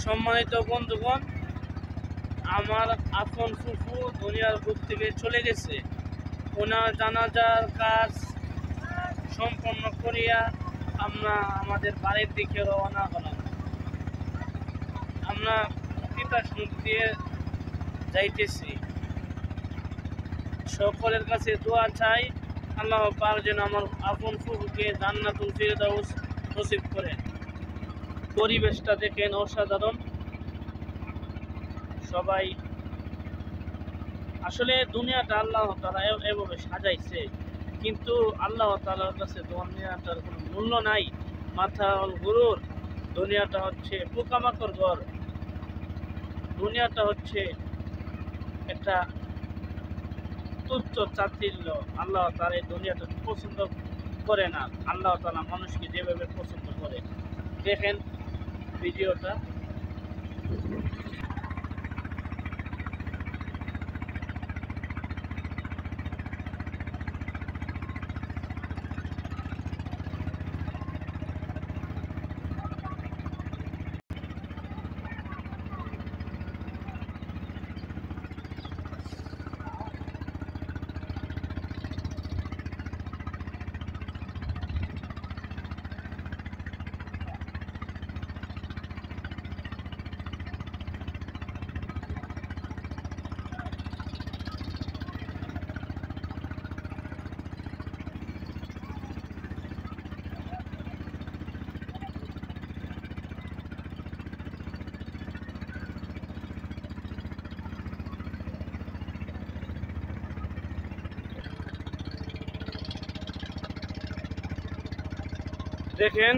সম্মানিত বন্ধুগণ, আমার আপন ফুফু দুনিয়ার বুক থেকে চলে গেছে। ওনার জানাজার কাজ সম্পন্ন করিয়া আমরা আমাদের বাড়ির দিকে রওনা হলাম। আমরা তিতাস মুখ দিয়ে যাইতেছি। সকলের কাছে দোয়া চাই, আল্লাহ পাক যেন আমার আপন ফুফুকে জান্নাতুল ফিরদাউস নসিব করেন। পরিবেশটা দেখেন অসাধারণ। সবাই আসলে দুনিয়াটা আল্লাহ তাআলা এভাবে সাজাইছে, কিন্তু আল্লাহ তাআলার কাছে দুনিয়াটার কোনো মূল্য নাই। মাথাল গুরুর দুনিয়াটা হচ্ছে পোকামাকড় ঘর। দুনিয়াটা হচ্ছে একটা তুচ্ছ চাতুর্য। আল্লাহ তাআলা এই দুনিয়াটা পছন্দ করে না। আল্লাহ তাআলা মানুষকে যেভাবে পছন্দ করে, দেখেন ভিডিওটা। দেখেন